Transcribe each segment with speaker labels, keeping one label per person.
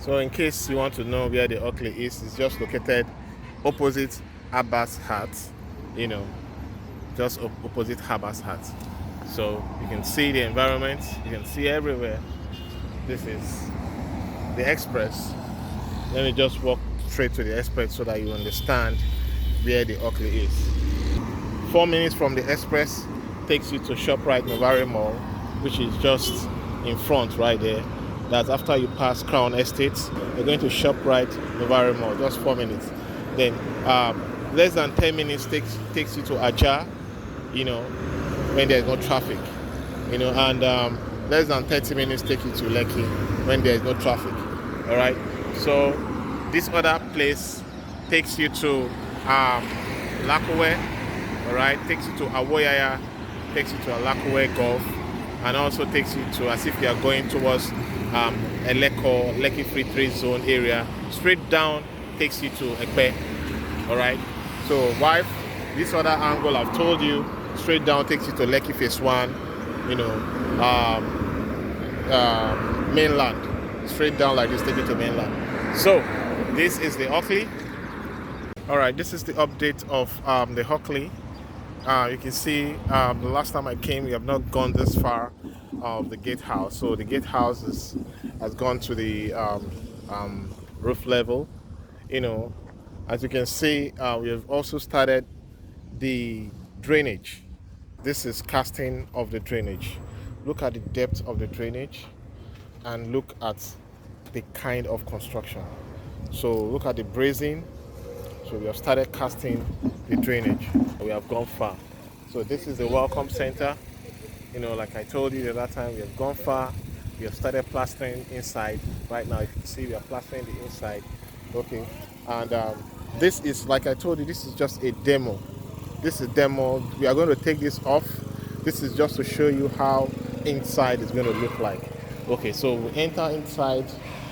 Speaker 1: So in case you want to know where the HOCKLEY is, it's just located opposite Abbas Hut, you know, just opposite Abbas Hut. So you can see the environment, you can see everywhere. This is the express. Let me just walk straight to the express so that you understand where the HOCKLEY is. 4 minutes from the express takes you to ShopRite Novare Mall, which is just in front right there. That's after you pass Crown Estates, you're going to ShopRite Novare Mall, just 4 minutes. Then less than 10 minutes takes you to Ajah, you know, when there's no traffic, you know, and less than 30 minutes take you to Lekki when there's no traffic. All right. So this other place takes you to Lakowe, all right, takes you to Awoyaya, takes you to Alakowe Golf, and also takes you to, as if you are going towards Eleko, Lekki Free Trade Zone area. Straight down takes you to Ekpe, all right. So wife, this other angle I've told you, straight down takes you to Lekki Phase 1, you know, mainland. Straight down like this, take you to mainland. So this is the HOCKLEY. All right, this is the update of the HOCKLEY. You can see the last time I came, we have not gone this far of the gatehouse. So the gatehouse has gone to the roof level. You know, as you can see, we have also started the drainage. This is casting of the drainage. Look at the depth of the drainage and look at the kind of construction. So look at the brazing. So we have started casting the drainage. We have gone far. So this is the welcome center. You know, like I told you the other time, we have gone far. We have started plastering inside. Right now, you can see we are plastering the inside. Okay. And this is, like I told you, this is just a demo. This is demo. We are going to take this off. This is just to show you how inside is going to look like. Okay, so we enter inside.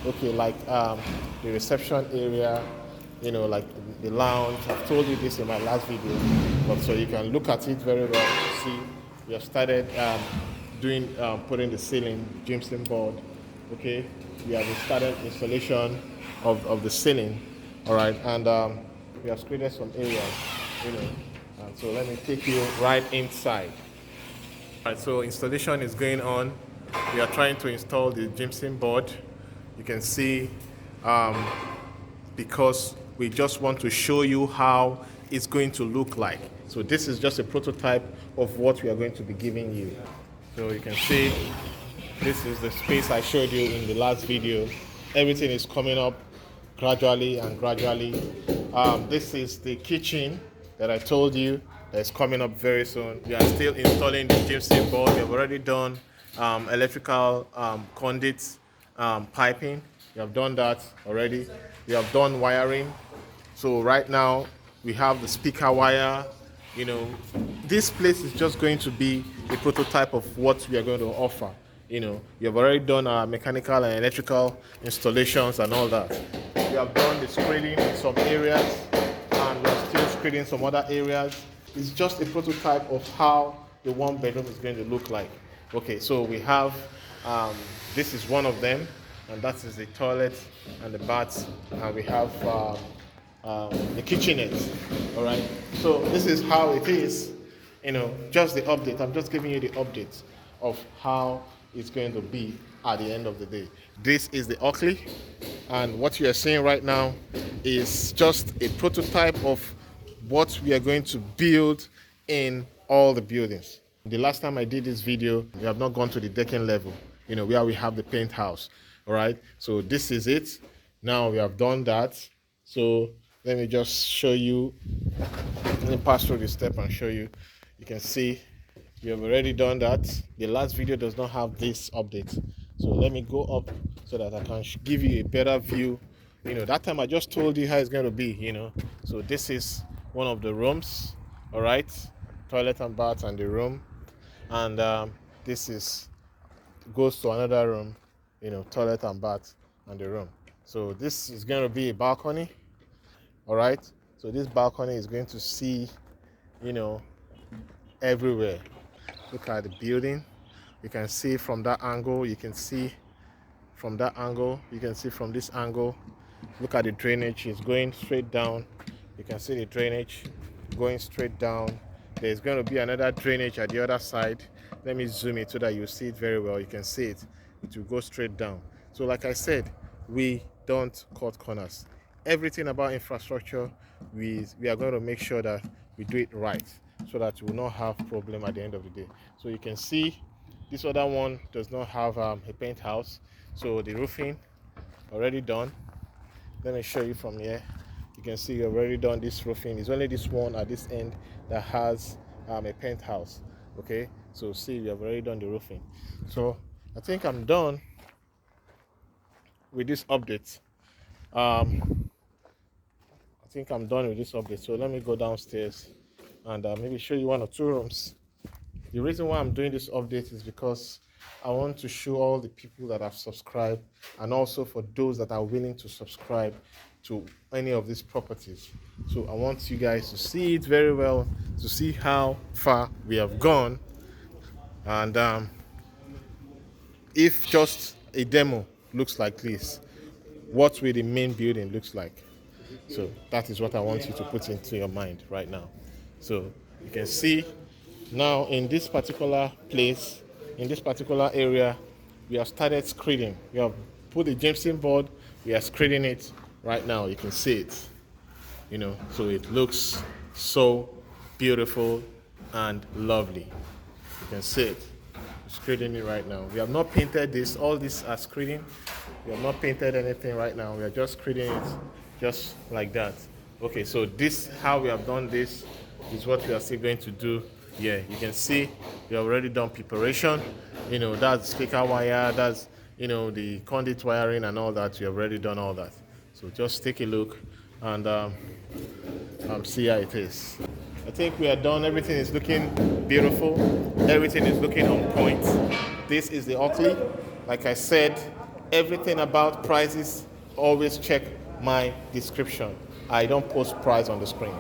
Speaker 1: Okay, like the reception area, you know, like the lounge. I've told you this in my last video, but so you can look at it very well. See, we have started putting the ceiling, gypsum board. Okay, we have started installation of the ceiling. All right, and we have created some areas, you know. And so let me take you right inside. All right, so installation is going on. We are trying to install the gypsum board. You can see because we just want to show you how it's going to look like. So this is just a prototype of what we are going to be giving you. So you can see this is the space I showed you in the last video. Everything is coming up gradually and gradually. This is the kitchen that I told you that's coming up very soon. We are still installing the gypsum board. We have already done electrical conduits, piping. We have done that already. We have done wiring. So right now we have the speaker wire. You know, this place is just going to be a prototype of what we are going to offer. You know, we have already done our mechanical and electrical installations and all that. We have done the screening in some areas and we're still screening some other areas. It's just a prototype of how the one bedroom is going to look like. Okay, so we have, this is one of them, and that is the toilet and the bath, and we have the kitchenette. All right, so this is how it is, you know, just the update. I'm just giving you the update of how it's going to be at the end of the day. This is the HOCKLEY, and what you are seeing right now is just a prototype of what we are going to build in all the buildings. The last time I did this video, we have not gone to the decking level, you know, where we have the paint house. All right, so this is it. Now we have done that. So let me just show you. Let me pass through the step and show you. You can see we have already done that. The last video does not have this update. So let me go up so that I can give you a better view. You know, that time I just told you how it's going to be, you know. So this is one of the rooms, all right, toilet and bath and the room, and this is goes to another room, you know, toilet and bath and the room. So this is going to be a balcony, all right. So this balcony is going to see, you know, everywhere. Look at the building. You can see from that angle, you can see from that angle. You can see from this angle, look at the drainage. It's going straight down. You can see the drainage going straight down. There's going to be another drainage at the other side. Let me zoom it so that you see it very well. You can see it. It will go straight down. So like I said, we don't cut corners. Everything about infrastructure, we are going to make sure that we do it right, so that we will not have problem at the end of the day. So you can see this other one does not have a penthouse, so the roofing already done. Let me show you from here. You can see you've already done this roofing. It's only this one at this end that has a penthouse. Okay, so see, you have already done the roofing. So I think I'm done with this update. I think I'm done with this update. So let me go downstairs and maybe show you 1 or 2 rooms. The reason why I'm doing this update is because I want to show all the people that have subscribed, and also for those that are willing to subscribe to any of these properties. So I want you guys to see it very well, to see how far we have gone, and if just a demo looks like this, what will the main building looks like? So that is what I want you to put into your mind right now. So you can see now in this particular place, in this particular area, we have started screening. We have put the gypsum board, we are screening it right now. You can see it, you know, so it looks so beautiful and lovely. You can see it. We're screening it right now. We have not painted this. All these are screening. We have not painted anything right now. We are just screening it just like that. Okay, so this, how we have done this, is what we are still going to do. Yeah, you can see we have already done preparation. You know, that's speaker wire, that's, you know, the conduit wiring and all that. We have already done all that. So just take a look and see how it is. I think we are done. Everything is looking beautiful. Everything is looking on point. This is the HOCKLEY. Like I said, everything about prices, always check my description. I don't post price on the screen.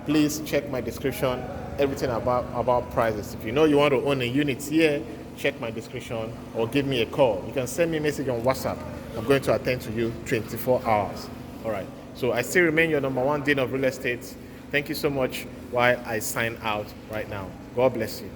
Speaker 1: Please check my description. Everything about prices. If you know you want to own a unit here, check my description or give me a call. You can send me a message on WhatsApp. I'm going to attend to you 24 hours. All right. So I still remain your #1 dean of real estate. Thank you so much while I sign out right now. God bless you.